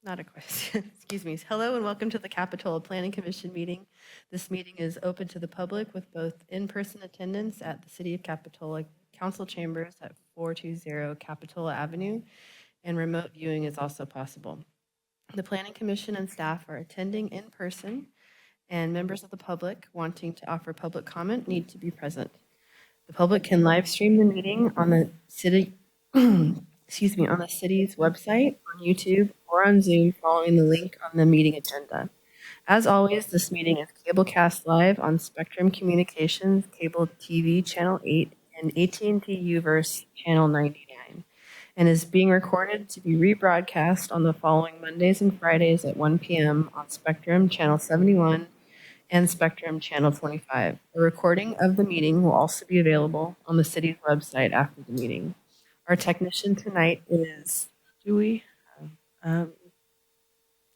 Not a question. Excuse me. Hello and welcome to the Capitola Planning Commission meeting. This meeting is open to the public with both in-person attendance at the City of Capitola Council Chambers at 420 Capitola Avenue, and remote viewing is also possible. The Planning Commission and staff are attending in person, and members of the public wanting to offer public comment need to be present. The public can live stream the meeting on the city, excuse me, on the city's website, on YouTube, or on Zoom following the link on the meeting agenda. As always, this meeting is cablecast live on Spectrum Communications Cable TV Channel 8 and AT&T Uverse Channel 99, and is being recorded to be rebroadcast on the following Mondays and Fridays at 1 p.m. on Spectrum Channel 71 and Spectrum Channel 25. A recording of the meeting will also be available on the city's website after the meeting. Our technician tonight is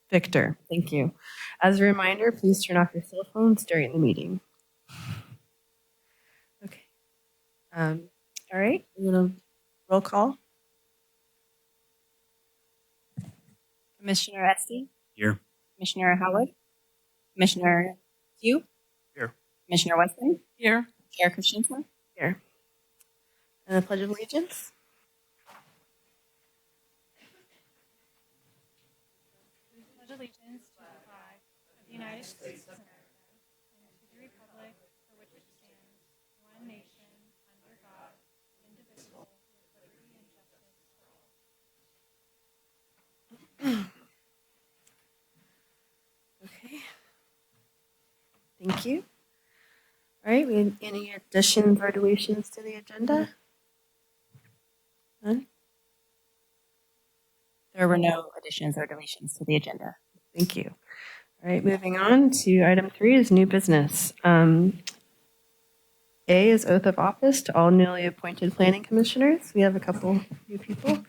Victor. Thank you. As a reminder, please turn off your cell phones during the meeting. Okay. All right. We're going to roll call. Commissioner Esty? Here. Commissioner Howard? Commissioner Hugh? Here. Commissioner Weston? Here. Chair Christensen? Here. And the Pledge of Allegiance. Pledge allegiance to the flag of the United States of America and to the republic for which it stands, one nation, under God, indivisible, with liberty and justice for all. Okay. Thank you. All right. We have any additions or deletions to the agenda? None? There were no additions or deletions to the agenda. Thank you. All right, moving on to item 3 is new business. A is oath of office to all newly appointed planning commissioners. We have a couple new people.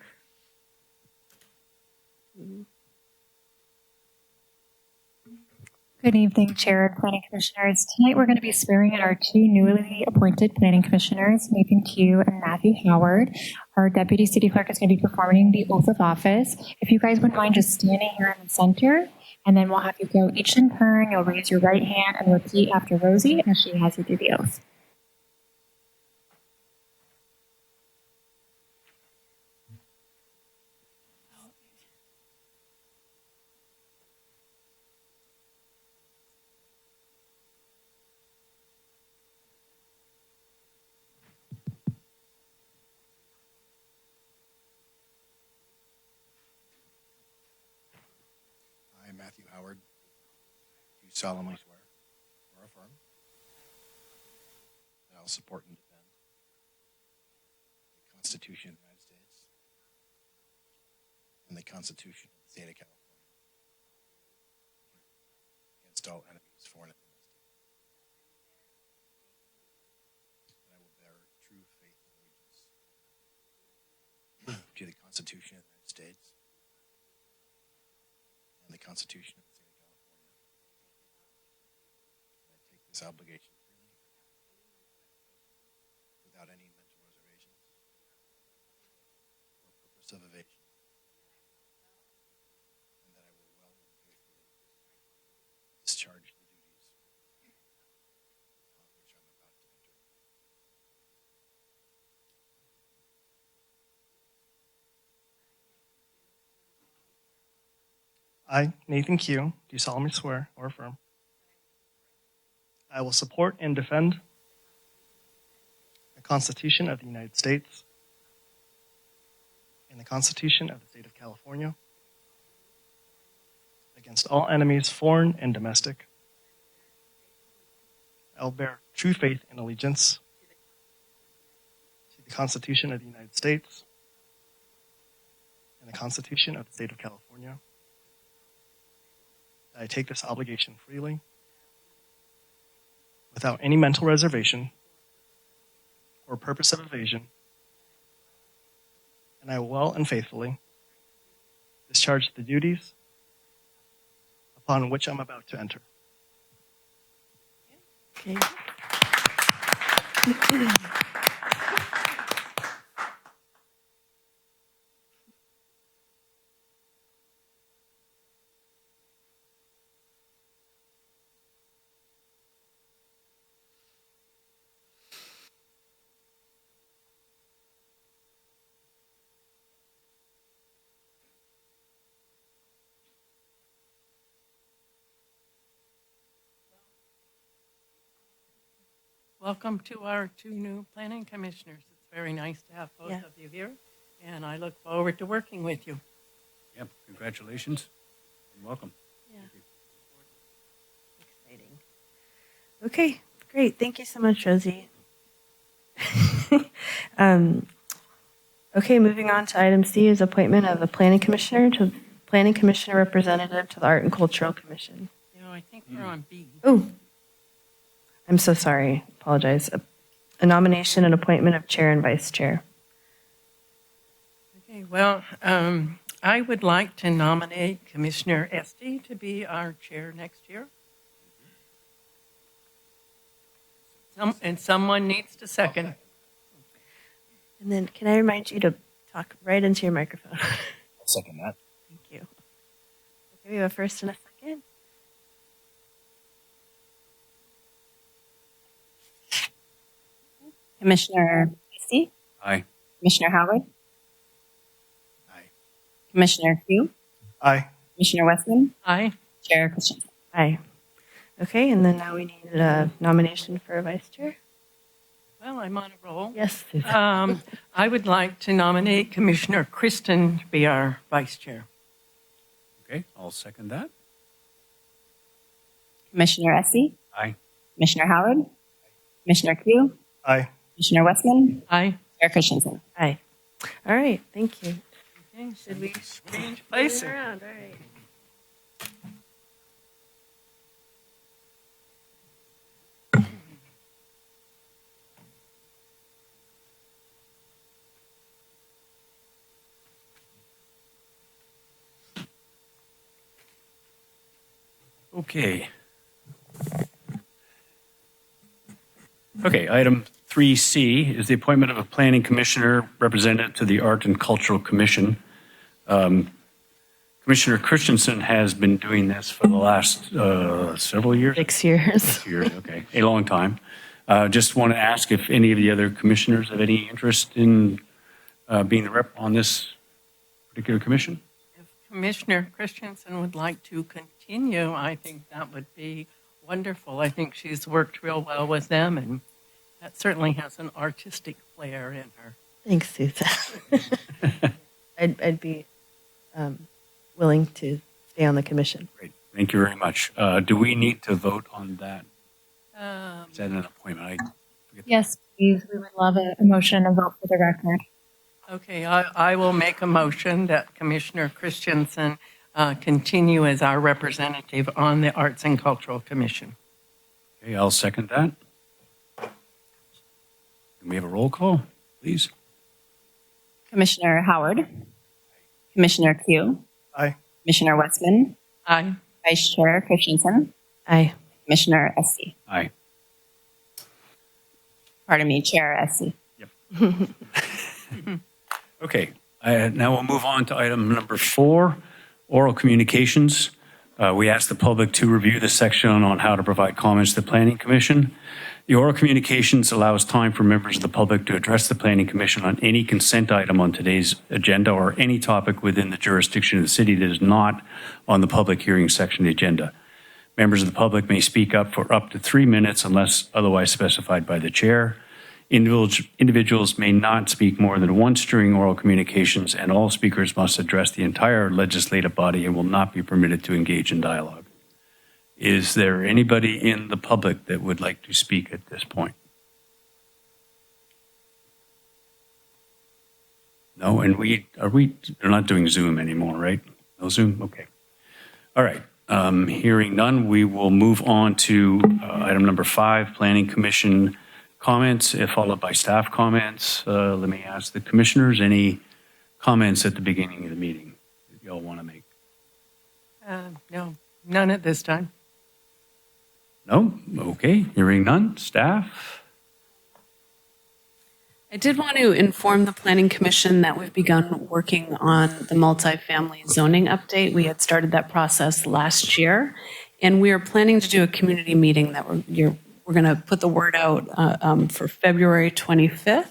Good evening, Chair and Planning Commissioners. Tonight we're going to be swearing in our 2 newly appointed Planning Commissioners, Nathan Q and Matthew Howard. Our Deputy City Clerk is going to be performing the oath of office. If you guys wouldn't mind just standing here in the center, and then we'll have you go each in turn. You'll raise your right hand and repeat after Rosie as she has you do the oath. I, Matthew Howard, do solemnly swear or affirm that I will support and defend the Constitution of the United States and the Constitution of the State of California against all enemies, foreign and domestic. That I will bear true faith and allegiance to the Constitution of the United States and the Constitution of the State of California. And I take this obligation freely, without any mental reservations or purpose of evasion, and that I will well and faithfully discharge the duties upon which I'm about to enter. I, Nathan Q, do solemnly swear or affirm I will support and defend the Constitution of the United States and the Constitution of the State of California against all enemies, foreign and domestic. I will bear true faith and allegiance to the Constitution of the United States and the Constitution of the State of California. I take this obligation freely, without any mental reservation or purpose of evasion, and I will well and faithfully discharge the duties upon which I'm about to enter. Okay. Welcome to our two new planning commissioners. It's very nice to have both Yeah. of you here, and I look forward to working with you. Yep, congratulations and welcome. Exciting. Okay, great. Thank you so much, Rosie. Okay, moving on to item C is appointment of the planning commissioner representative to the Art and Cultural Commission. You know, I think we're on B. Oh, I'm so sorry. Apologize. A nomination and appointment of chair and vice chair. Okay, well, I would like to nominate Commissioner Esty to be our chair next year. And someone needs to second. And then can I remind you to talk right into your microphone? I'll second that. Thank you. Okay, we have a first and a second. Commissioner Hasty, Aye. Commissioner Howard, Aye. Commissioner Q, Aye. Commissioner Westman, Aye. Chair Christensen. Aye. Okay, and then now we need a nomination for a vice chair. Well, I'm on a roll. Yes, Susan. I would like to nominate Commissioner Kristen to be our vice chair. Okay, I'll second that. Commissioner Esty, Aye. Commissioner Howard, Commissioner Q, Aye. Commissioner Westman, Aye. Chair Christensen. Aye. All right, thank you. Okay, should we change Moving places? around, all right. Okay. Okay, item 3C is the appointment of a planning commissioner representative to the Art and Cultural Commission. Commissioner Christensen has been doing this for the last several years. 6 years. Years, okay, a long time. Just want to ask if any of the other commissioners have any interest in being the rep on this particular commission? If Commissioner Christensen would like to continue, I think that would be wonderful. I think she's worked real well with them, and that certainly has an artistic flair in her. Thanks, Susan. I'd be willing to stay on the commission. Great, thank you very much. Do we need to vote on that? Um, Is that an appointment? Yes, please. We would love a motion and vote for the record. Okay, I will make a motion that Commissioner Christensen continue as our representative on the Arts and Cultural Commission. Okay, I'll second that. Can we have a roll call, please? Commissioner Howard, Commissioner Q, Aye. Commissioner Westman, Aye. Vice Chair Christensen, Aye. Commissioner Esty. Aye. Pardon me, Chair Esty. Okay, now we'll move on to item number 4, oral communications. We asked the public to review the section on how to provide comments to the Planning Commission. The oral communications allows time for members of the public to address the Planning Commission on any consent item on today's agenda or any topic within the jurisdiction of the city that is not on the public hearing section of the agenda. Members of the public may speak up for up to 3 minutes unless otherwise specified by the chair. Individuals may not speak more than once during oral communications, and all speakers must address the entire legislative body and will not be permitted to engage in dialogue. Is there anybody in the public that would like to speak at this point? No, and they're not doing Zoom anymore, right? No Zoom? Okay. All right. Hearing none, we will move on to item number 5, Planning Commission comments, followed by staff comments. Let me ask the commissioners, any comments at the beginning of the meeting that you all want to make? No, none at this time. No? Okay. Hearing none. Staff? I did want to inform the Planning Commission that we've begun working on the multifamily zoning update. We had started that process last year, and we are planning to do a community meeting that we're going to put the word out for February 25th.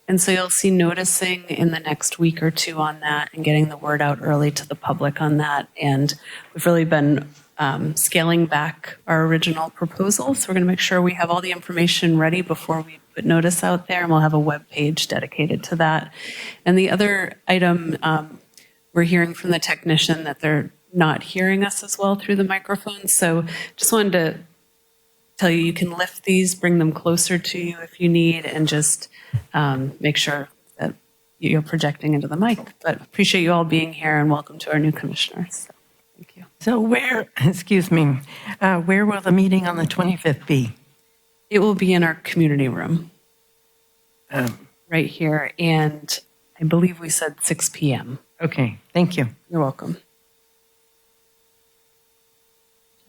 And so you'll see noticing in the next week or two on that and getting the word out early to the public on that. And we've really been scaling back our original proposal. So we're going to make sure we have all the information ready before we put notice out there, and we'll have a web page dedicated to that. And the other item, we're hearing from the technician that they're not hearing us as well through the microphone. So just wanted to tell you, you can lift these, bring them closer to you if you need, and just make sure that you're projecting into the mic. But appreciate you all being here, and welcome to our new commissioners. So, thank you. So where will the meeting on the 25th be? It will be in our community room right here. And I believe we said 6 p.m. Okay, thank you. You're welcome.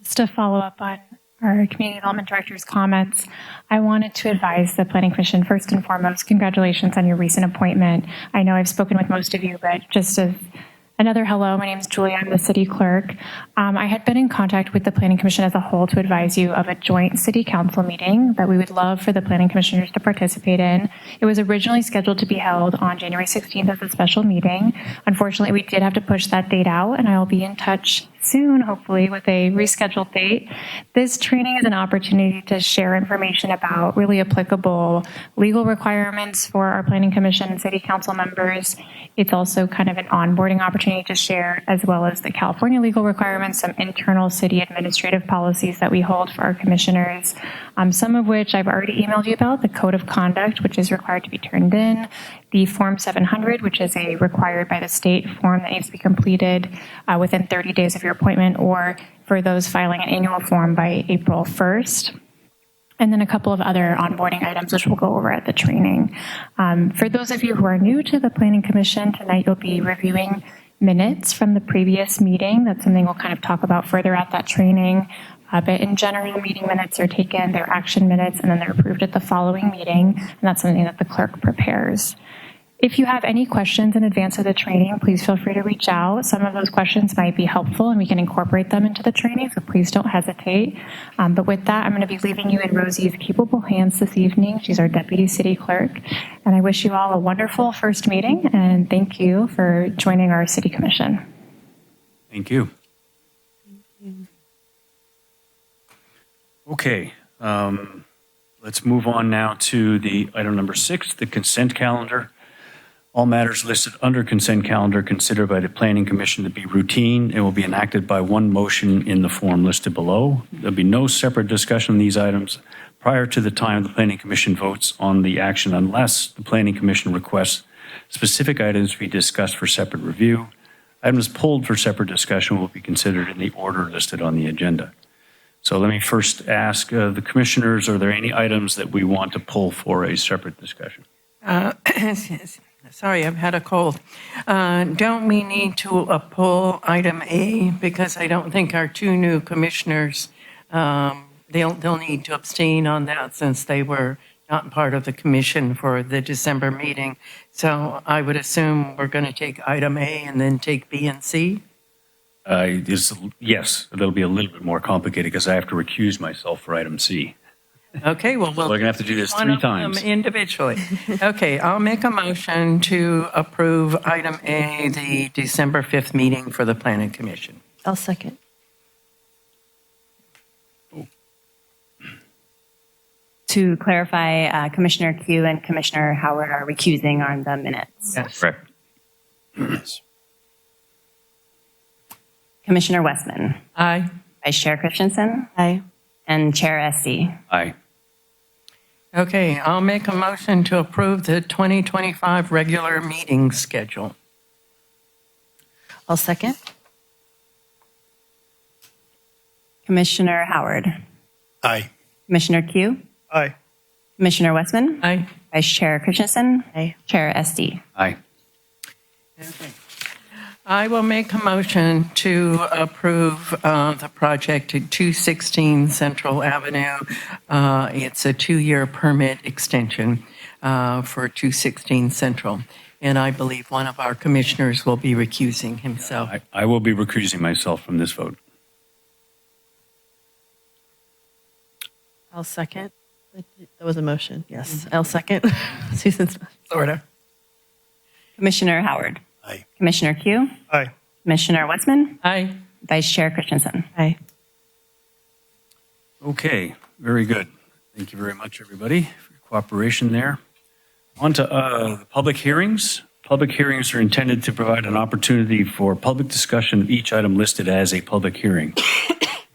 Just to follow up on our Community Development Director's comments, I wanted to advise the Planning Commission, first and foremost, congratulations on your recent appointment. I know I've spoken with most of you, but just as another hello, my name is Julia, I'm the city clerk. I had been in contact with the Planning Commission as a whole to advise you of a joint city council meeting that we would love for the planning commissioners to participate in. It was originally scheduled to be held on January 16th as a special meeting. Unfortunately, we did have to push that date out, and I will be in touch soon, hopefully, with a rescheduled date. This training is an opportunity to share information about really applicable legal requirements for our Planning Commission and City Council members. It's also kind of an onboarding opportunity to share, as well as the California legal requirements, some internal city administrative policies that we hold for our commissioners, some of which I've already emailed you about, the Code of Conduct, which is required to be turned in, the Form 700, which is a required by the state form that needs to be completed within 30 days of your appointment, or for those filing an annual form by April 1st. And then a couple of other onboarding items, which we'll go over at the training. For those of you who are new to the Planning Commission, tonight you'll be reviewing minutes from the previous meeting. That's something we'll kind of talk about further at that training. But in general, meeting minutes are taken, they're action minutes, and then they're approved at the following meeting. And that's something that the clerk prepares. If you have any questions in advance of the training, please feel free to reach out. Some of those questions might be helpful, and we can incorporate them into the training, so please don't hesitate. But with that, I'm going to be leaving you in Rosie's capable hands this evening. She's our Deputy City Clerk. And I wish you all a wonderful first meeting, and thank you for joining our City Commission. Thank you. Okay, let's move on now to the item number 6, the consent calendar. All matters listed under consent calendar considered by the Planning Commission to be routine and will be enacted by one motion in the form listed below. There'll be no separate discussion on these items prior to the time the Planning Commission votes on the action unless the Planning Commission requests specific items be discussed for separate review. Items pulled for separate discussion will be considered in the order listed on the agenda. So let me first ask the commissioners, are there any items that we want to pull for a separate discussion? Sorry, I've had a cold. Don't we need to pull item A, because I don't think our two new commissioners, they'll need to abstain on that since they were not part of the commission for the December meeting. So I would assume we're going to take item A and then take B and C? Yes, it'll be a little bit more complicated because I have to recuse myself for item C. Okay, well, we're going to have to do this 3 times. Individually. Okay, I'll make a motion to approve item A, the December 5th meeting for the Planning Commission. I'll second. To clarify, Commissioner Q and Commissioner Howard are recusing on the minutes. Yes. Correct. Commissioner Westman. Aye. Vice Chair Christensen. Aye. And Chair Esty. Aye. Okay, I'll make a motion to approve the 2025 regular meeting schedule. I'll second. Commissioner Howard. Aye. Commissioner Q. Aye. Commissioner Westman. Aye. Vice Chair Christensen. Aye. Chair Esty. Aye. Okay. I will make a motion to approve the project at 216 Central Avenue. It's a 2-year permit extension for 216 Central. And I believe one of our commissioners will be recusing himself. I will be recusing myself from this vote. I'll second. That was a motion. Yes. I'll second. Susan's Florida. Commissioner Howard. Aye. Commissioner Q. Aye. Commissioner Westman. Aye. Vice Chair Christensen. aye. Okay, very good. Thank you very much, everybody, for your cooperation there. On to the public hearings. Public hearings are intended to provide an opportunity for public discussion of each item listed as a public hearing.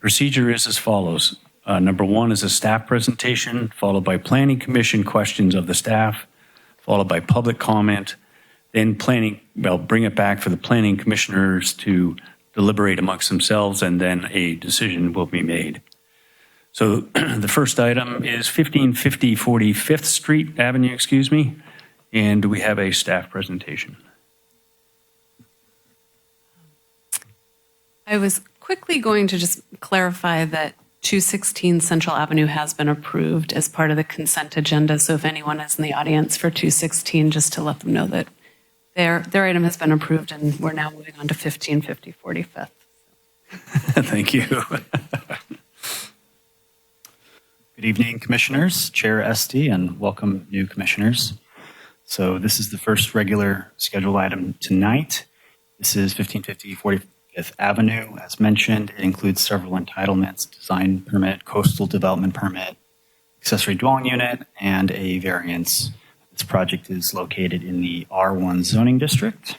Procedure is as follows. Number one is a staff presentation, followed by Planning Commission questions of the staff, followed by public comment, then bring it back for the Planning Commissioners to deliberate amongst themselves, and then a decision will be made. So the first item is 1550 45th Street Avenue, and we have a staff presentation. I was quickly going to just clarify that 216 Central Avenue has been approved as part of the consent agenda. So if anyone is in the audience for 216, just to let them know that their item has been approved, and we're now moving on to 1550 45th. Thank you. Good evening, Commissioners, Chair Esty, and welcome new Commissioners. So this is the first regular scheduled item tonight. This is 1550 45th Avenue. As mentioned, it includes several entitlements, design permit, coastal development permit, accessory dwelling unit, and a variance. This project is located in the R1 zoning district.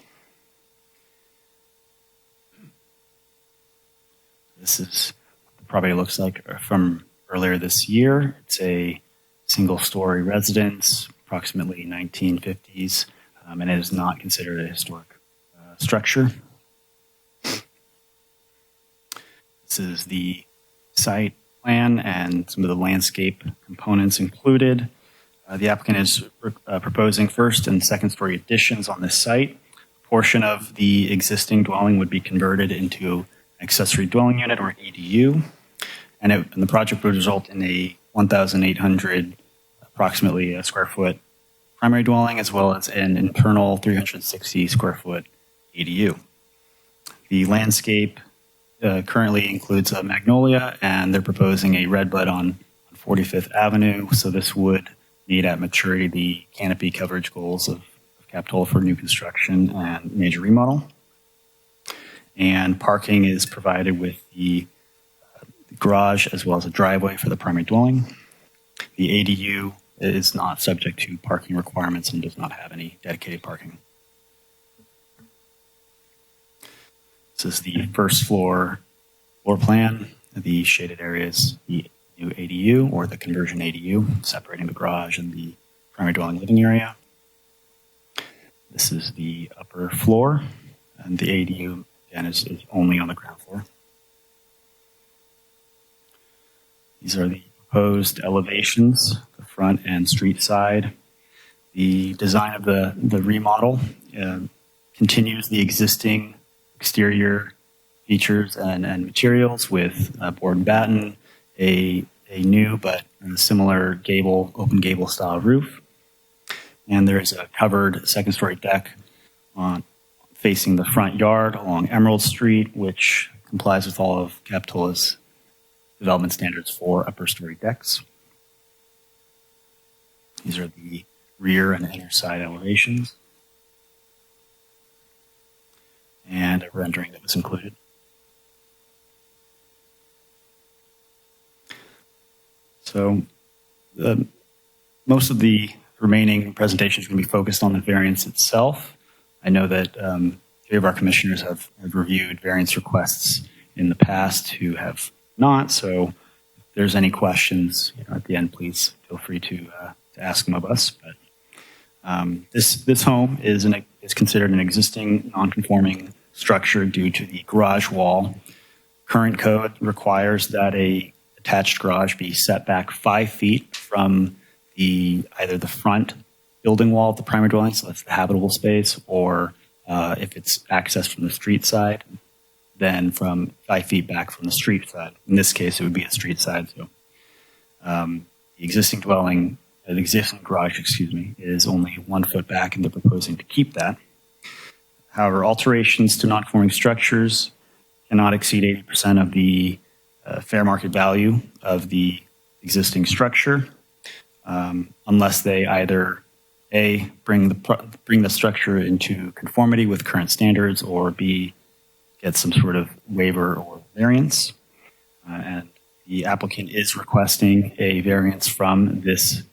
This is what the property looks like from earlier this year. It's a single-story residence, approximately 1950s, and it is not considered a historic structure. This is the site plan and some of the landscape components included. The applicant is proposing first and second story additions on this site. A portion of the existing dwelling would be converted into an accessory dwelling unit or an EDU, and the project would result in a 1,800 approximately square foot primary dwelling, as well as an internal 360 square foot EDU. The landscape currently includes a magnolia, and they're proposing a redbud on 45th Avenue. So this would meet at maturity the canopy coverage goals of Capitola for new construction and major remodel. And parking is provided with the garage as well as a driveway for the primary dwelling. The ADU is not subject to parking requirements and does not have any dedicated parking. This is the first floor plan. The shaded areas, the new ADU or the conversion ADU, separating the garage and the primary dwelling living area. This is the upper floor, and the ADU, again, is only on the ground floor. These are the proposed elevations, the front and street side. The design of the remodel continues the existing exterior features and materials with board and batten, a new but similar open gable style roof. And there's a covered second story deck facing the front yard along Emerald Street, which complies with all of Capitola's development standards for upper story decks. These are the rear and inner side elevations, and a rendering that was included. So most of the remaining presentation is going to be focused on the variance itself. I know that 3 of our commissioners have reviewed variance requests in the past who have not. So if there's any questions at the end, please feel free to ask them of us. But this home is considered an existing non-conforming structure due to the garage wall. Current code requires that a attached garage be set back 5 feet from either the front building wall of the primary dwelling, so that's the habitable space, or if it's accessed from the street side, then from 5 feet back from the street side. In this case, it would be the street side. So the existing garage, is only 1 foot back, and they're proposing to keep that. However, alterations to non-conforming structures cannot exceed 80% of the fair market value of the existing structure. unless they either A, bring the structure into conformity with current standards, or B, get some sort of waiver or variance. And the applicant is requesting a variance from this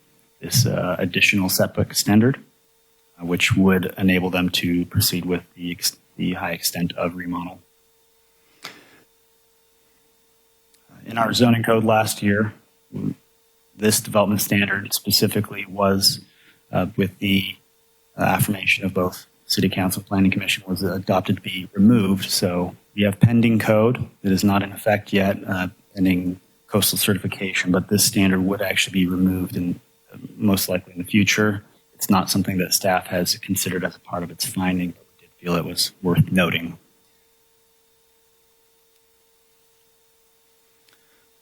additional setback standard, which would enable them to proceed with the high extent of remodel. In our zoning code last year, this development standard specifically was, with the affirmation of both City Council and Planning Commission, was adopted to be removed. So we have pending code that is not in effect yet, pending coastal certification, but this standard would actually be removed and most likely in the future. It's not something that staff has considered as a part of its finding, but we did feel it was worth noting.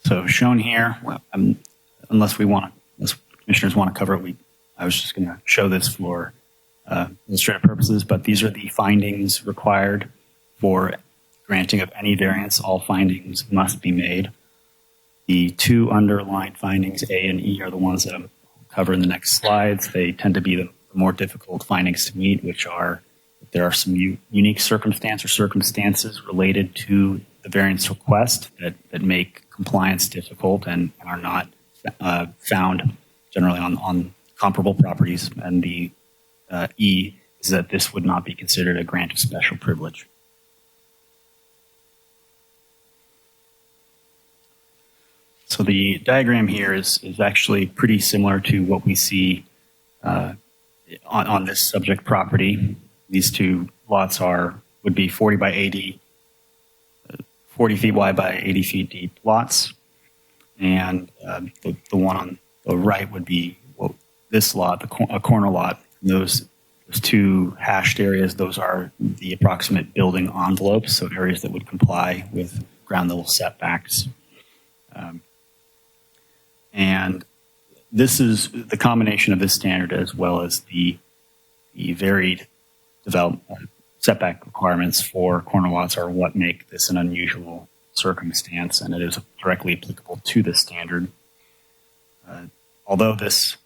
So shown here, unless commissioners want to cover it, I was just going to show this for illustrative purposes, but these are the findings required for granting of any variance. All findings must be made. The two underlined findings, A and E, are the ones that I'll cover in the next slides. They tend to be the more difficult findings to meet, which are if there are some unique circumstances related to the variance request that make compliance difficult and are not found generally on comparable properties. And the E is that this would not be considered a grant of special privilege. So the diagram here is actually pretty similar to what we see on this subject property. These two lots would be 40 by 80, 40 feet wide by 80 feet deep lots. And the one on the right would be this lot, a corner lot. Those two hashed areas, those are the approximate building envelopes, so areas that would comply with ground level setbacks. And this is the combination of this standard as well as the varied development setback requirements for corner lots are what make this an unusual circumstance, and it is directly applicable to this standard. Although this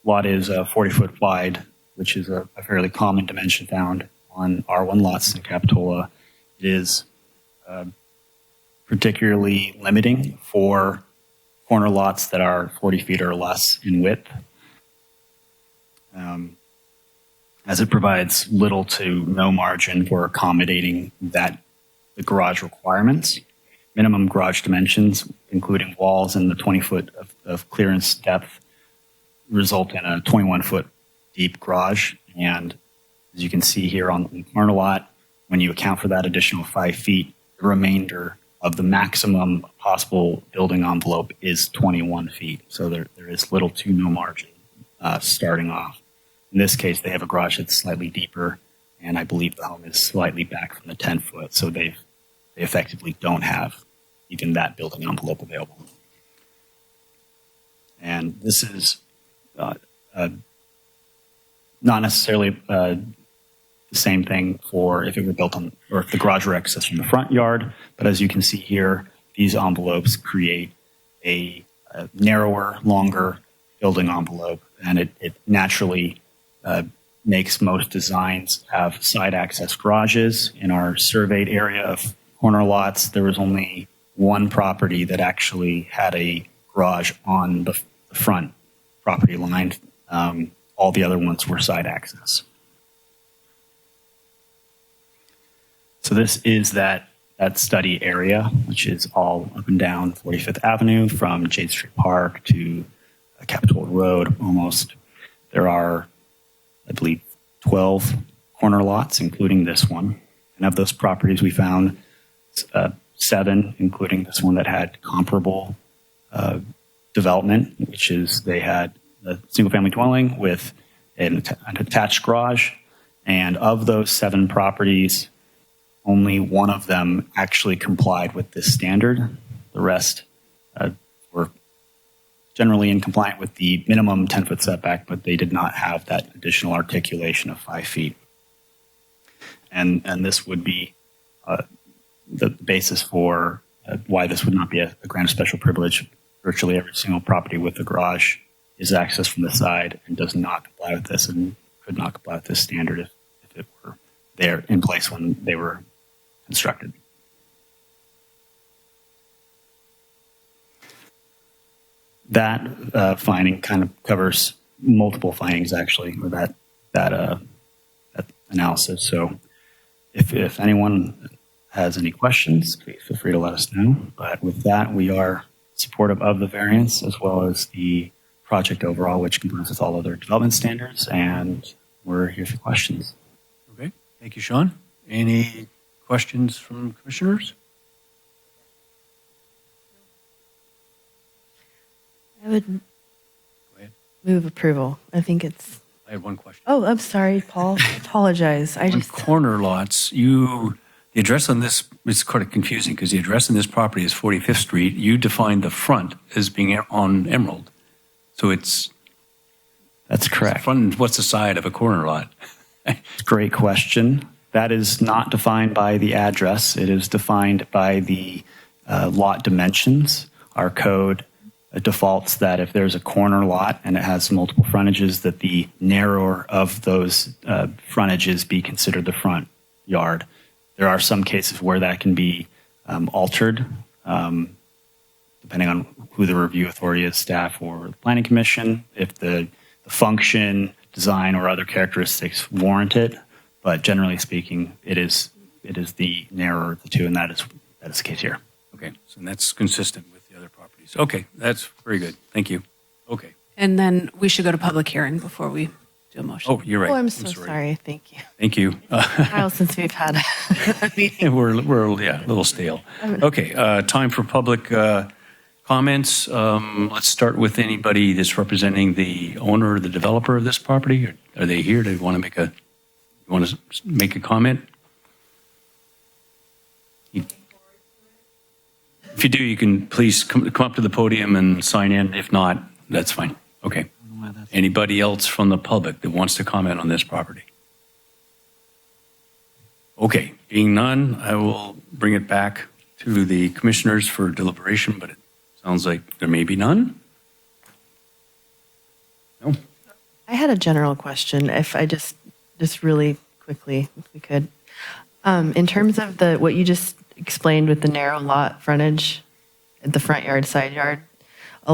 lot is 40 foot wide, which is a fairly common dimension found on R1 lots in Capitola, it is particularly limiting for corner lots that are 40 feet or less in width, as it provides little to no margin for accommodating the garage requirements. Minimum garage dimensions, including walls and the 20 foot of clearance depth, result in a 21 foot deep garage. And as you can see here on the corner lot, when you account for that additional 5 feet, the remainder of the maximum possible building envelope is 21 feet. So there is little to no margin starting off. In this case, they have a garage that's slightly deeper, and I believe the home is slightly back from the 10 foot. So they effectively don't have even that building envelope available. And this is not necessarily the same thing for if it were built on, or if the garage were accessed from the front yard. But as you can see here, these envelopes create a narrower, longer building envelope, and it naturally makes most designs have side access garages. In our surveyed area of corner lots, there was only one property that actually had a garage on the front property line. All the other ones were side access. So this is that study area, which is all up and down 45th Avenue from Jade Street Park to Capitola Road almost. There are, I believe, 12 corner lots, including this one. And of those properties, we found 7, including this one that had comparable development, which is they had a single-family dwelling with an attached garage. And of those 7 properties, only one of them actually complied with this standard. The rest were generally in compliant with the minimum 10-foot setback, but they did not have that additional articulation of 5 feet. And this would be the basis for why this would not be a grant of special privilege. Virtually every single property with a garage is accessed from the side and does not comply with this and could not comply with this standard if it were there in place when they were constructed. That finding kind of covers multiple findings, actually, or that analysis. So if anyone has any questions, please feel free to let us know. But with that, we are supportive of the variance as well as the project overall, which complies with all other development standards, and we're here for questions. Okay, thank you, Sean. Any questions from commissioners? I would Go ahead. move approval. I think it's, I have one question. oh, I'm sorry, Paul. I apologize. I On just, corner lots, the address on this is kind of confusing because the address on this property is 45th Street. You defined the front as being on Emerald. So it's That's correct. front, what's the side of a corner lot? Great question. That is not defined by the address. It is defined by the lot dimensions. Our code defaults that if there's a corner lot and it has multiple frontages, that the narrower of those frontages be considered the front yard. There are some cases where that can be altered, depending on who the review authority is, staff or the planning commission, if the function, design, or other characteristics warrant it. But generally speaking, it is the narrower of the two, and that is the case here. Okay, so that's consistent with the other properties. Okay, that's very good. Thank you. Okay. And then we should go to public hearing before we do a motion. Oh, you're right. oh, I'm so sorry. Thank you. Thank you. A while since we've had a meeting. We're yeah, a little stale. Okay, time for public comments. Let's start with anybody that's representing the owner or the developer of this property. Are they here? Do you want to make a comment? If you do, you can please come up to the podium and sign in. If not, that's fine. Okay. Anybody else from the public that wants to comment on this property? Okay, being none, I will bring it back to the commissioners for deliberation, but it sounds like there may be none. No? I had a general question, if I just really quickly, if we could. In terms of what you just explained with the narrow lot frontage, the front yard, side yard, a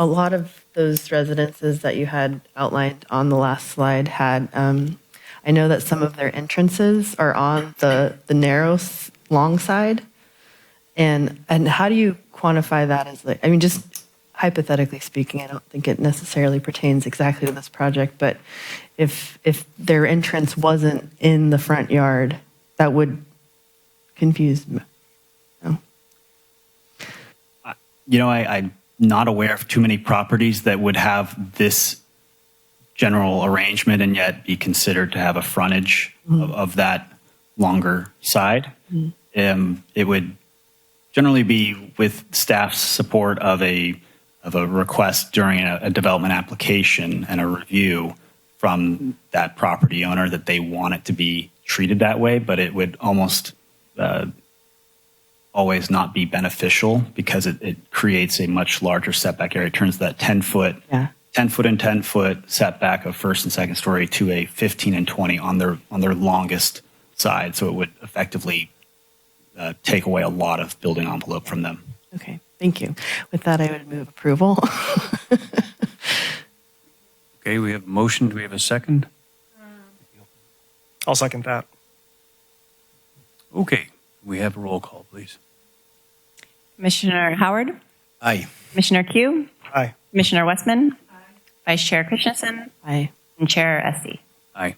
lot of those residences that you had outlined on the last slide had, I know that some of their entrances are on the narrow, long side. And how do you quantify that as, like, I mean, just hypothetically speaking, I don't think it necessarily pertains exactly to this project, but if their entrance wasn't in the front yard, that would confuse me. No? I'm not aware of too many properties that would have this general arrangement and yet be considered to have a frontage of that longer side. It would generally be with staff's support of a request during a development application and a review from that property owner that they want it to be treated that way, but it would almost always not be beneficial because it creates a much larger setback area. It turns that 10-foot and 10-foot setback of first and second story to a 15 and 20 on their longest side. So it would effectively take away a lot of building envelope from them. Okay, thank you. With that, I would move approval. Okay, we have a motion. Do we have a second? I'll second that. Okay, we have a roll call, please. Commissioner Howard? Aye. Commissioner Q? Aye. Commissioner Westman? Vice Chair Christensen? Aye. And Chair Esty? Aye.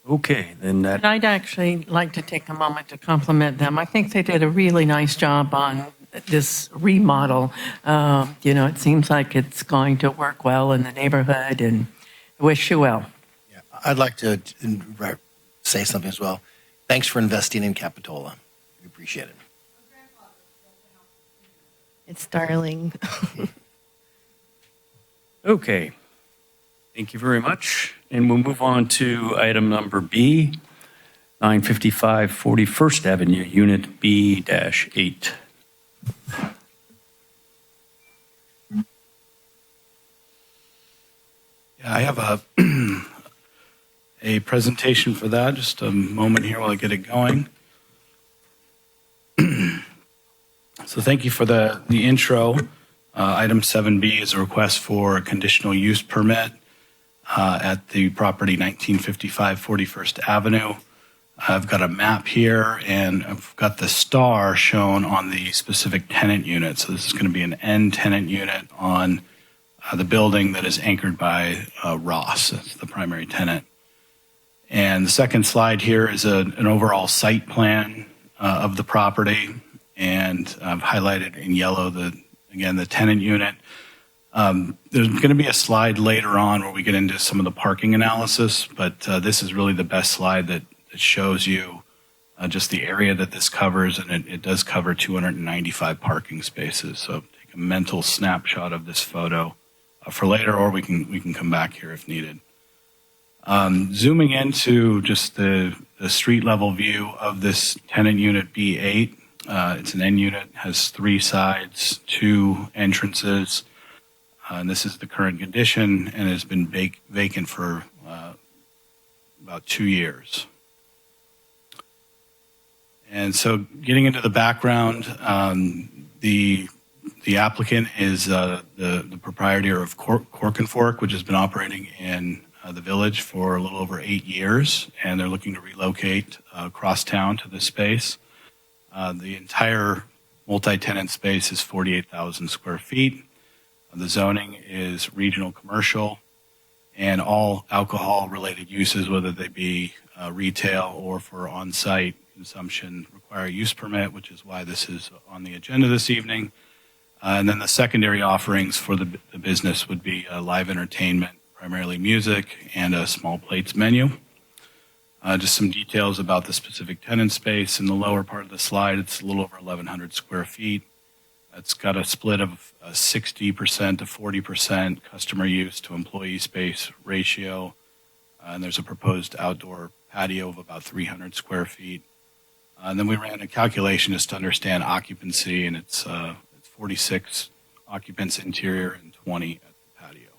Okay, then that. And I'd actually like to take a moment to compliment them. I think they did a really nice job on this remodel. It seems like it's going to work well in the neighborhood, and I wish you well. Yeah, I'd like to say something as well. Thanks for investing in Capitola. We appreciate it. It's darling. Okay. Thank you very much. And we'll move on to item number B, 955 41st Avenue, Unit B-8. I have a presentation for that. Just a moment here while I get it going. So thank you for the intro. Item 7B is a request for a conditional use permit at the property 1955 41st Avenue. I've got a map here, and I've got the star shown on the specific tenant unit. So this is going to be an N tenant unit on the building that is anchored by Ross. That's the primary tenant. And the second slide here is an overall site plan of the property, and I've highlighted in yellow the tenant unit. There's going to be a slide later on where we get into some of the parking analysis, but this is really the best slide that shows you just the area that this covers, and it does cover 295 parking spaces. So take a mental snapshot of this photo for later, or we can come back here if needed. Zooming into just the street level view of this tenant unit B8, it's an N unit, has 3 sides, 2 entrances, and this is the current condition and has been vacant for about 2 years. And so getting into the background, the applicant is the proprietor of Cork and Fork, which has been operating in the village for a little over 8 years, and they're looking to relocate across town to this space. The entire multi-tenant space is 48,000 square feet. The zoning is regional commercial, and all alcohol-related uses, whether they be retail or for on-site consumption, require a use permit, which is why this is on the agenda this evening. And then the secondary offerings for the business would be live entertainment, primarily music, and a small plates menu. Just some details about the specific tenant space. In the lower part of the slide, it's a little over 1,100 square feet. It's got a split of 60% to 40% customer use to employee space ratio. And there's a proposed outdoor patio of about 300 square feet. And then we ran a calculation just to understand occupancy, and it's 46 occupants interior and 20 at the patio.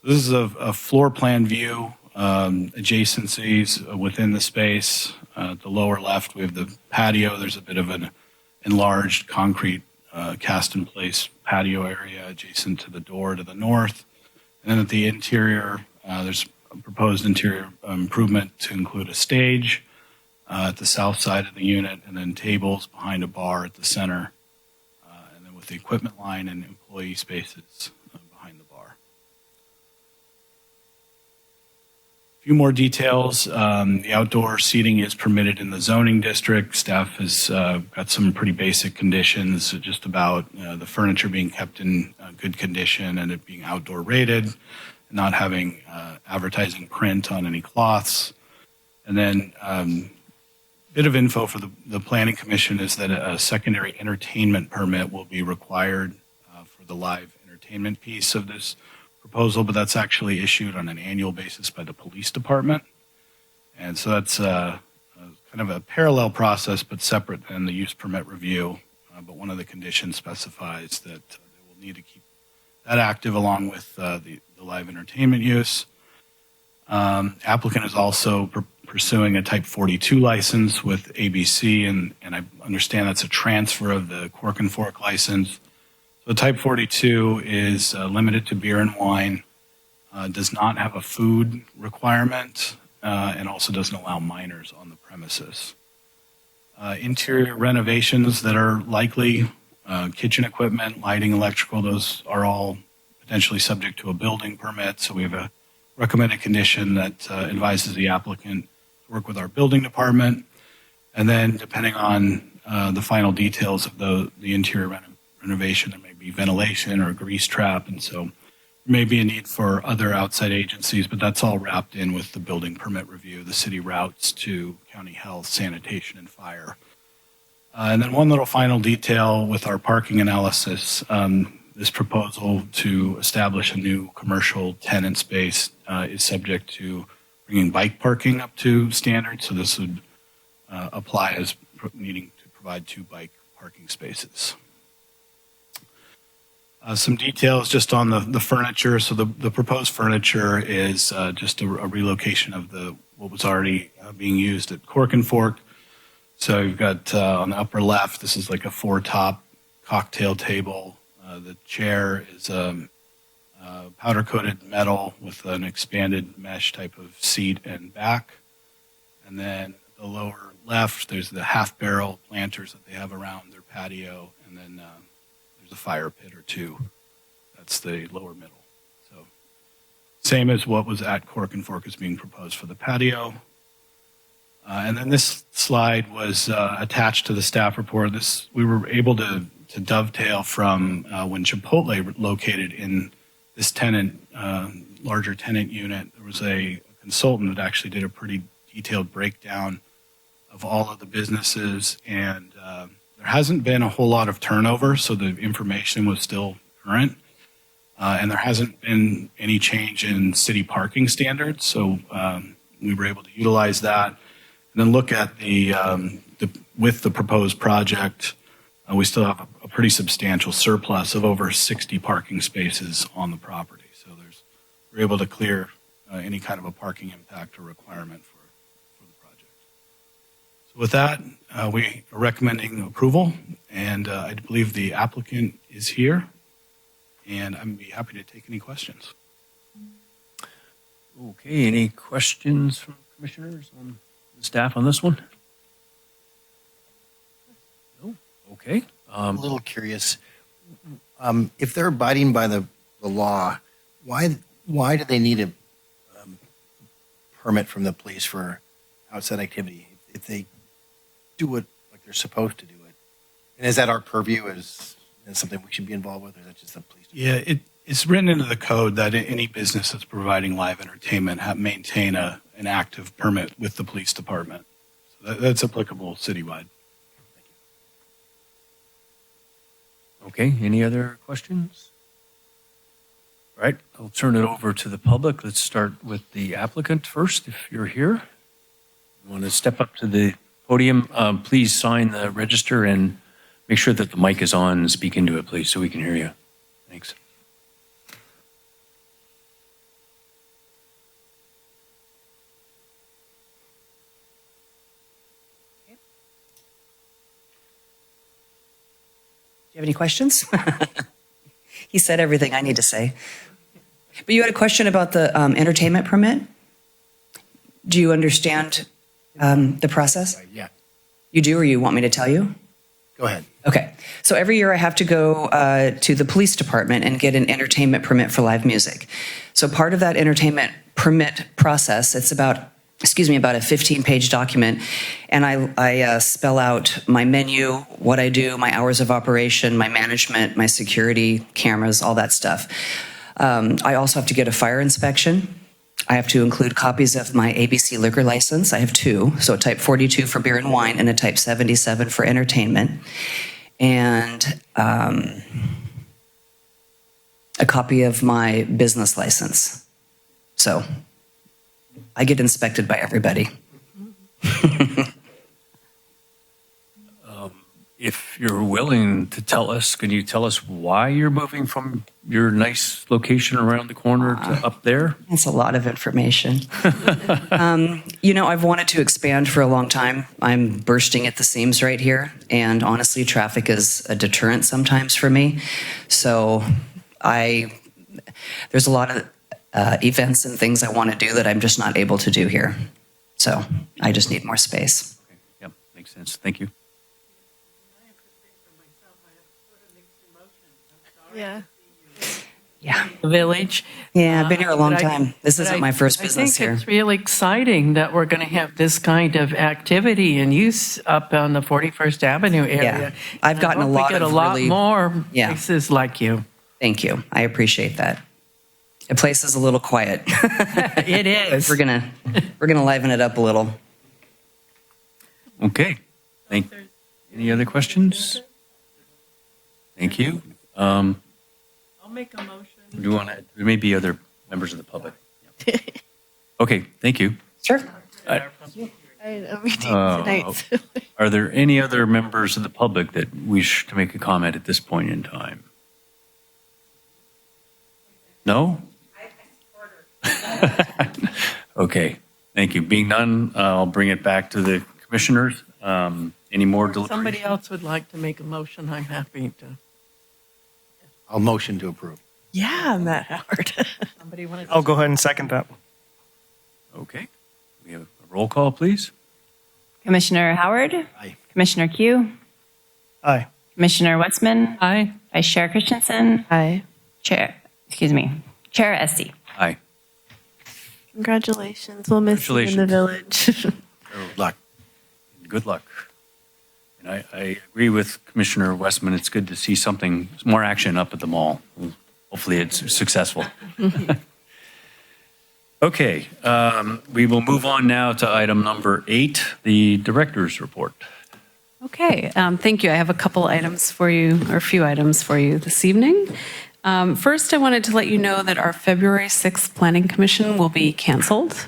This is a floor plan view, adjacencies within the space. At the lower left, we have the patio. There's a bit of an enlarged concrete cast-in-place patio area adjacent to the door to the north. And then at the interior, there's a proposed interior improvement to include a stage at the south side of the unit, and then tables behind a bar at the center, and then with the equipment line and employee spaces behind the bar. A few more details. The outdoor seating is permitted in the zoning district. Staff has got some pretty basic conditions just about the furniture being kept in good condition and it being outdoor rated, not having advertising print on any cloths. And then bit of info for the Planning Commission is that a secondary entertainment permit will be required for the live entertainment piece of this proposal, but that's actually issued on an annual basis by the police department. And so that's kind of a parallel process, but separate than the use permit review. But one of the conditions specifies that they will need to keep that active along with the live entertainment use. Applicant is also pursuing a Type 42 license with ABC, and I understand that's a transfer of the Cork and Fork license. So Type 42 is limited to beer and wine, does not have a food requirement, and also doesn't allow minors on the premises. Interior renovations that are likely, kitchen equipment, lighting, electrical, those are all potentially subject to a building permit. So we have a recommended condition that advises the applicant to work with our building department. And then depending on the final details of the interior renovation, there may be ventilation or a grease trap. And so there may be a need for other outside agencies, but that's all wrapped in with the building permit review, the city routes to county health, sanitation, and fire. And then one little final detail with our parking analysis, this proposal to establish a new commercial tenant space is subject to bringing bike parking up to standard. So this would apply as needing to provide 2 bike parking spaces. Some details just on the furniture. So the proposed furniture is just a relocation of what was already being used at Cork and Fork. So you've got on the upper left, this is like a 4-top cocktail table. The chair is powder-coated metal with an expanded mesh type of seat and back. And then the lower left, there's the half-barrel planters that they have around their patio. And then there's a fire pit or two. That's the lower middle. So same as what was at Cork and Fork is being proposed for the patio. And then this slide was attached to the staff report. We were able to dovetail from when Chipotle located in this larger tenant unit. There was a consultant that actually did a pretty detailed breakdown of all of the businesses, and there hasn't been a whole lot of turnover, so the information was still current. And there hasn't been any change in city parking standards, so we were able to utilize that. And then look at with the proposed project, we still have a pretty substantial surplus of over 60 parking spaces on the property. So we're able to clear any kind of a parking impact or requirement for the project. So with that, we are recommending approval, and I believe the applicant is here, and I'd be happy to take any questions. Okay, any questions from commissioners on the staff on this one? No? Okay. I'm a little curious. If they're abiding by the law, why do they need a permit from the police for outside activity if they do it like they're supposed to do it? And is that our purview? Is something we should be involved with, or is that just the police? Yeah, it's written into the code that any business that's providing live entertainment maintain an active permit with the police department. So that's applicable citywide. Okay, any other questions? All right, I'll turn it over to the public. Let's start with the applicant first, if you're here. You want to step up to the podium? Please sign the register and make sure that the mic is on and speak into it, please, so we can hear you. Thanks. Do you have any questions? He said everything I need to say. But you had a question about the entertainment permit? Do you understand the process? Yeah. You do, or you want me to tell you? Go ahead. Okay. So every year I have to go to the police department and get an entertainment permit for live music. So part of that entertainment permit process, it's about a 15-page document, and I spell out my menu, what I do, my hours of operation, my management, my security, cameras, all that stuff. I also have to get a fire inspection. I have to include copies of my ABC liquor license. I have two, so a type 42 for beer and wine and a type 77 for entertainment. And a copy of my business license. So I get inspected by everybody. If you're willing to tell us, can you tell us why you're moving from your nice location around the corner to up there? That's a lot of information. I've wanted to expand for a long time. I'm bursting at the seams right here. And honestly, traffic is a deterrent sometimes for me. So there's a lot of events and things I want to do that I'm just not able to do here. So I just need more space. Okay. Yep, makes sense. Thank you. Yeah. Yeah. The village. Yeah, I've been here a long time. This isn't my first business here. I here. think it's really exciting that we're going to have this kind of activity and use up on the 41st Avenue area. Yeah. I've gotten a lot of we get a lot really- more Yeah. places like you. Thank you. I appreciate that. The place is a little quiet. It is. We're gonna liven it up a little. Okay. Any other questions? Thank you. I'll make a motion. Do you want to? There may be other members of the public. Okay. Thank you. Sure. I had a meeting tonight. So. Are there any other members of the public that wish to make a comment at this point in time? No? Okay, thank you. Being none, I'll bring it back to the commissioners. Any more If somebody deliberation? else would like to make a motion, I'm happy to. I'll motion to approve. Yeah, Matt Howard. Somebody want to? I'll go ahead and second that. Okay. We have a roll call, please. Commissioner Howard? Aye. Commissioner Q? Aye. Commissioner Westman? Aye. Vice Chair Christensen? Aye. Chair Esty. Aye. Congratulations. We'll miss you in the village. Good luck. Good luck. And I agree with Commissioner Westman. It's good to see something, more action up at the mall. Hopefully it's successful. Okay, we will move on now to item number 8, the director's report. Okay, thank you. I have a couple items for you, or a few items for you this evening. First, I wanted to let you know that our February 6th Planning Commission will be canceled.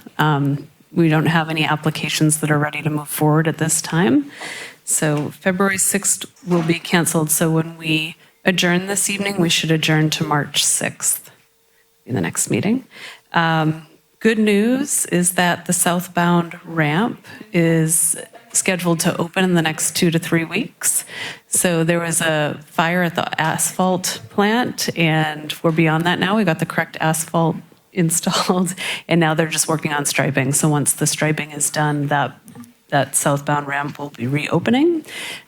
We don't have any applications that are ready to move forward at this time. So February 6th will be canceled. So when we adjourn this evening, we should adjourn to March 6th in the next meeting. Good news is that the southbound ramp is scheduled to open in the next 2 to 3 weeks. So there was a fire at the asphalt plant, and we're beyond that now. We got the correct asphalt installed, and now they're just working on striping. So once the striping is done, that southbound ramp will be reopening.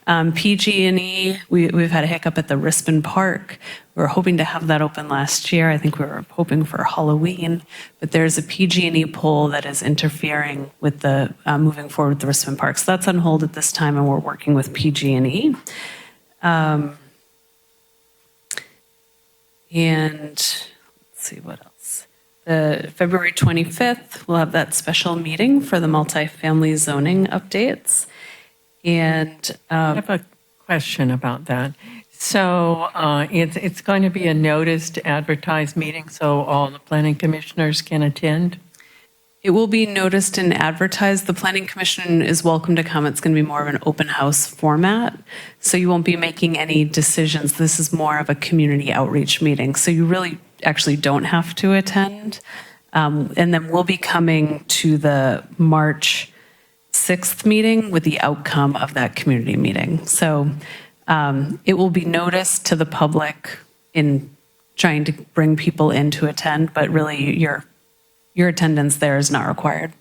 PG&E, we've had a hiccup at the Rispin Park. We were hoping to have that open last year. I think we were hoping for Halloween, but there's a PG&E pole that is interfering with the moving forward with the Rispin Park. So that's on hold at this time, and we're working with PG&E. And let's see what else. The February 25th, we'll have that special meeting for the multifamily zoning updates. And I have a question about that. So it's going to be a noticed, advertised meeting, so all the planning commissioners can attend? it will be noticed and advertised. The Planning Commission is welcome to come. It's going to be more of an open house format, so you won't be making any decisions. This is more of a community outreach meeting, so you really actually don't have to attend. And then we'll be coming to the March 6th meeting with the outcome of that community meeting. So it will be noticed to the public in trying to bring people in to attend, but really your attendance there is not required.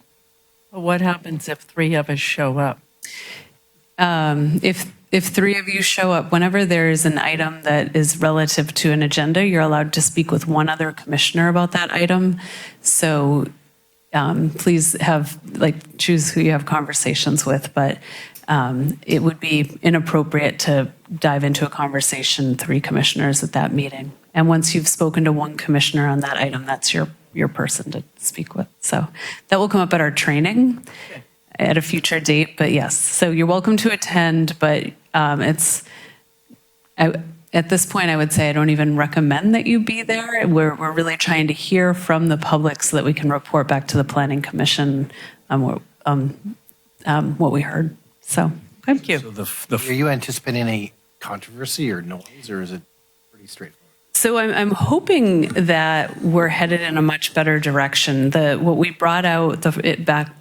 Well, what happens if 3 of us show up? If 3 of you show up, whenever there is an item that is relative to an agenda, you're allowed to speak with one other commissioner about that item. So please choose who you have conversations with, but it would be inappropriate to dive into a conversation 3 commissioners at that meeting. And once you've spoken to one commissioner on that item, that's your person to speak with. So that will come up at our training at a future date, but yes. So you're welcome to attend, but at this point, I would say I don't even recommend that you be there. We're really trying to hear from the public so that we can report back to the Planning Commission what we heard. So Thank you. So are you anticipating any controversy or noise, or is it pretty straightforward? So I'm hoping that we're headed in a much better direction. What we brought out back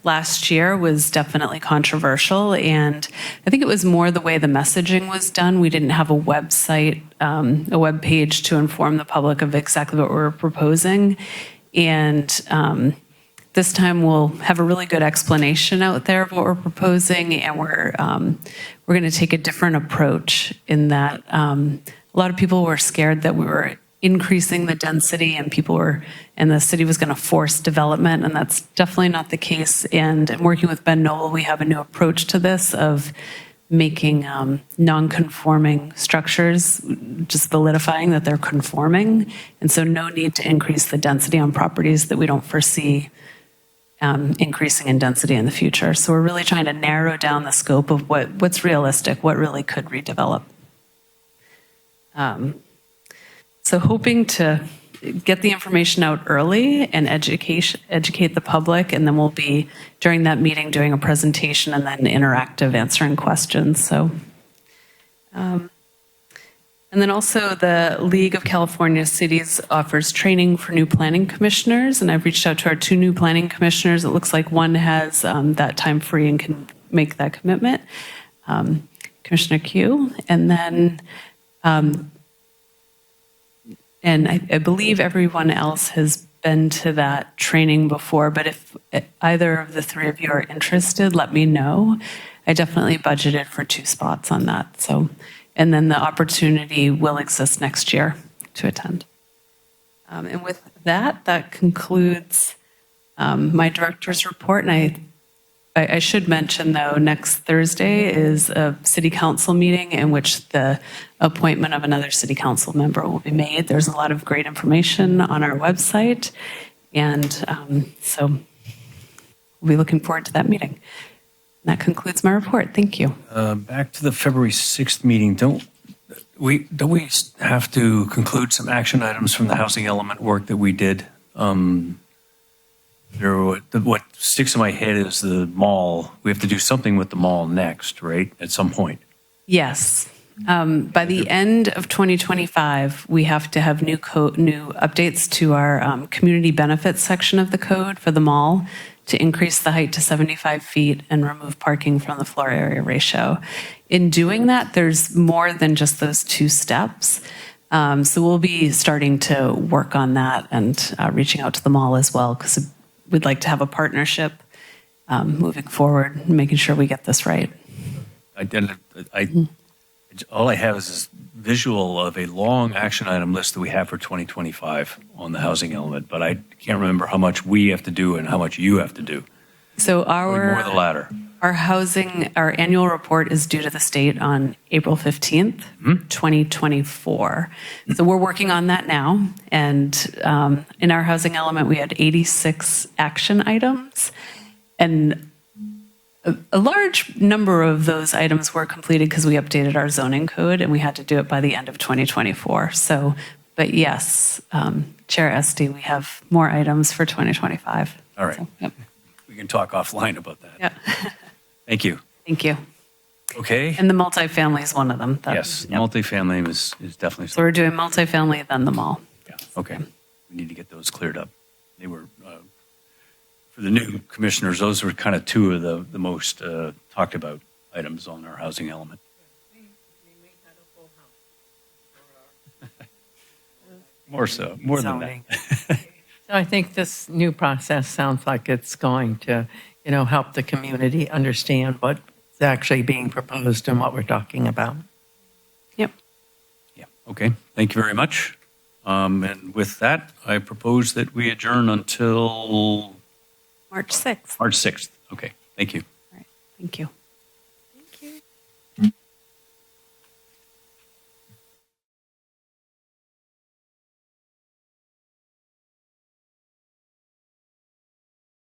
last year was definitely controversial, and I think it was more the way the messaging was done. We didn't have a website, a web page to inform the public of exactly what we were proposing, and this time we'll have a really good explanation out there of what we're proposing, and we're going to take a different approach in that. A lot of people were scared that we were increasing the density and the city was going to force development, and that's definitely not the case. And working with Ben Noel, we have a new approach to this of making non-conforming structures, just solidifying that they're conforming. And so no need to increase the density on properties that we don't foresee increasing in density in the future. So we're really trying to narrow down the scope of what's realistic, what really could redevelop. So hoping to get the information out early and educate the public, and then we'll be, during that meeting, doing a presentation and then interactive answering questions. So And then also the League of California Cities offers training for new planning commissioners. And I've reached out to our 2 new planning commissioners. It looks like one has that time free and can make that commitment. Commissioner Q. And then, and I believe everyone else has been to that training before, but if either of the 3 of you are interested, let me know. I definitely budgeted for 2 spots on that. So, and then the opportunity will exist next year to attend. And with that, that concludes my director's report. And I should mention, though, next Thursday is a city council meeting in which the appointment of another city council member will be made. There's a lot of great information on our website. And so we'll be looking forward to that meeting. That concludes my report. Thank you. Back to the February 6th meeting. Don't we have to conclude some action items from the housing element work that we did? What sticks in my head is the mall. We have to do something with the mall next, right? At some point. Yes. By the end of 2025, we have to have new updates to our community benefits section of the code for the mall to increase the height to 75 feet and remove parking from the floor area ratio. In doing that, there's more than just those 2 steps. So we'll be starting to work on that and reaching out to the mall as well, because we'd like to have a partnership moving forward and making sure we get this right. All I have is this visual of a long action item list that we have for 2025 on the housing element, but I can't remember how much we have to do and how much you have to do. So Probably more the latter. our annual report is due to the state on April 15th, 2024. So we're working on that now. And in our housing element, we had 86 action items. And a large number of those items were completed because we updated our zoning code and we had to do it by the end of 2024. So, but yes, Chair Esty, we have more items for 2025. All right. So, yep. We can talk offline about that. Yeah. Thank you. Thank you. Okay. And the multifamily is one of them. Yes, Yep. multifamily is definitely So something. we're doing multifamily, then the mall. Yeah. Okay. We need to get those cleared up. They were, for the new commissioners, those were kind of 2 of the most talked about items on our housing element. More than that. So I think this new process sounds like it's going to, help the community understand what's actually being proposed and what we're talking about. Yep. Yeah. Okay. Thank you very much. And with that, I propose that we adjourn until March 6th. March 6th. Okay. Thank you. All right. Thank you.